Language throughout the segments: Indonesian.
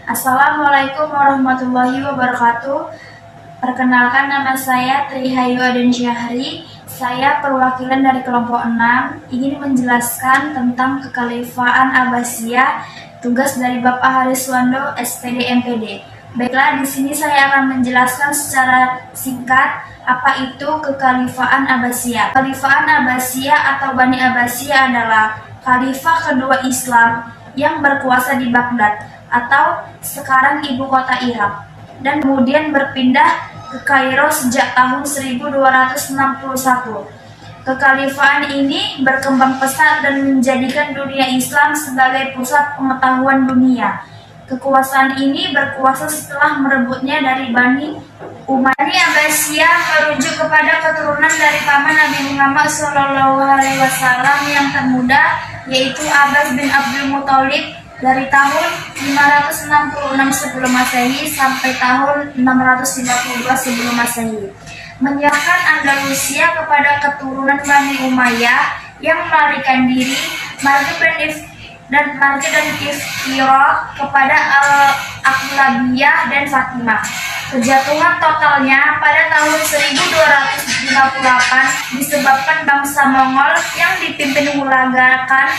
Assalamualaikum warahmatullahi wabarakatuh. Perkenalkan, nama saya Trihayu Aden Syahri. Saya perwakilan dari kelompok 6 ingin menjelaskan tentang Kekhalifahan Abbasiyah, tugas dari Bapak Hariswando, SPD MPD. Baiklah, di sini saya akan menjelaskan secara singkat apa itu Kekhalifahan Abbasiyah. Kekhalifahan Abbasiyah atau Bani Abbasiyah adalah khalifah kedua Islam yang berkuasa di Baghdad atau sekarang ibu kota Irak, dan kemudian berpindah ke Kairo sejak tahun 1261. Kekhalifahan ini berkembang pesat dan menjadikan dunia Islam sebagai pusat pengetahuan dunia. Kekuasaan ini berkuasa setelah merebutnya dari Bani Umayyah. Bani Abbasiyah merujuk kepada keturunan dari paman Nabi Muhammad SAW yang termuda, yaitu Abbas bin Abdul Muthalib, dari tahun 566 sebelum Masehi sampai tahun 652 sebelum Masehi, menyerahkan Andalusia kepada keturunan Bani Umayyah yang melarikan diri Marga dan Iftirak kepada Al-Aqlabiyah dan Fatimah. Kejatuhan totalnya pada tahun 1258 disebabkan bangsa Mongol yang dipimpin Hulagan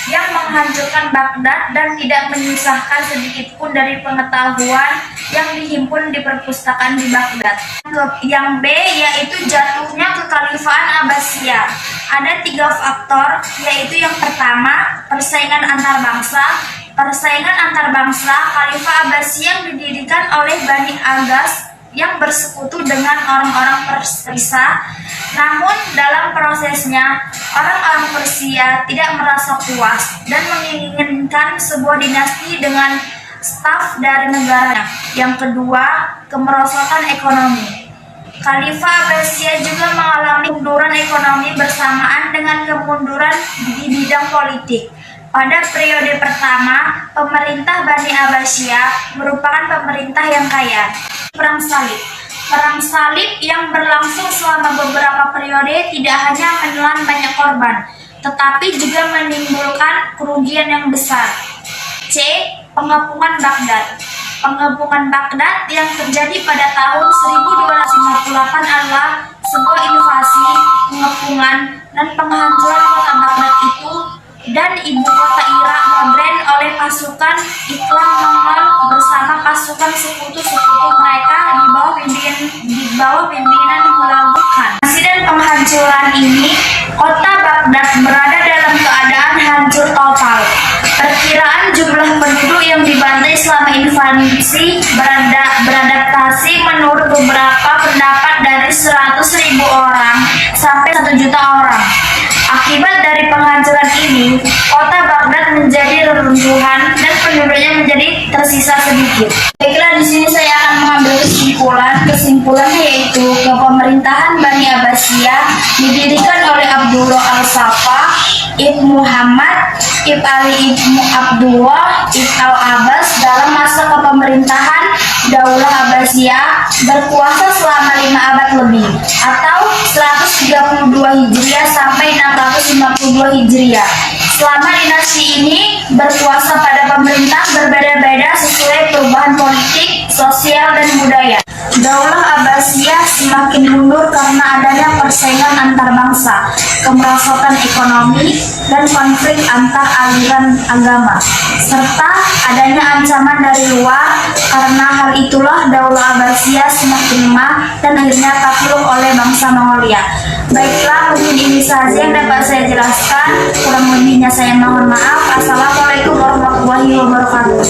yang menghancurkan Baghdad dan tidak menyisahkan sedikit pun dari pengetahuan yang dihimpun di perpustakaan di Baghdad. Yang B, yaitu jatuhnya Kekhalifahan Abbasiyah. Ada 3 faktor, yaitu yang pertama, persaingan antar bangsa. Khalifah Abbasiyah yang didirikan oleh Bani Abbas yang bersekutu dengan orang-orang Persia. Namun dalam prosesnya, orang-orang Persia tidak merasa puas dan menginginkan sebuah dinasti dengan staf dari negaranya. Yang kedua, kemerosotan ekonomi. Khalifah Abbasiyah juga mengalami kemunduran ekonomi bersamaan dengan kemunduran di bidang politik. Pada periode pertama, pemerintah Bani Abbasiyah merupakan pemerintah yang kaya. Perang Salib yang berlangsung selama beberapa periode tidak hanya menelan banyak korban, tetapi juga menimbulkan kerugian yang besar. C. Pengepungan Baghdad. Pengepungan Baghdad yang terjadi pada tahun 1258 adalah sebuah invasi, pengepungan, dan penghancuran kota Baghdad itu dan ibu kota Irak modern oleh pasukan Iklan Mongol bersama pasukan sekutu-sekutu mereka di bawah pimpinan Hulagu Khan. Insiden penghancuran ini, kota Baghdad berada dalam keadaan hancur total. Perkiraan jumlah penduduk yang dibantai selama invasi beradaptasi menurut beberapa pendapat dari 100.000 orang sampai 1 juta orang. Akibat dari penghancuran ini, kota Baghdad menjadi reruntuhan dan penduduknya menjadi tersisa sedikit. Baiklah, di sini saya akan mengambil kesimpulan. Kesimpulannya yaitu kepemerintahan Bani Abbasiyah didirikan oleh Abdullah Al-Saffah, Ibn Muhammad, Ibn Ali Ibn Abdullah, Ibn Al-Abbas dalam masa kepemerintahan Daulah Abbasiyah berkuasa selama 5 abad lebih atau 132 Hijriah sampai 652 Hijriah. Selama dinasti ini berkuasa pada pemerintah berbeda-beda sesuai perubahan politik, sosial, dan budaya. Daulah Abbasiyah semakin mundur karena adanya persaingan antar bangsa, kemerosotan ekonomi, dan konflik antar aliran agama, serta adanya ancaman dari luar. Karena hal itulah Daulah Abbasiyah semakin lemah dan akhirnya takluk oleh bangsa Mongolia. Baiklah, mungkin ini saja yang dapat saya jelaskan. Kurang lebihnya saya mohon maaf. Assalamualaikum warahmatullahi wabarakatuh.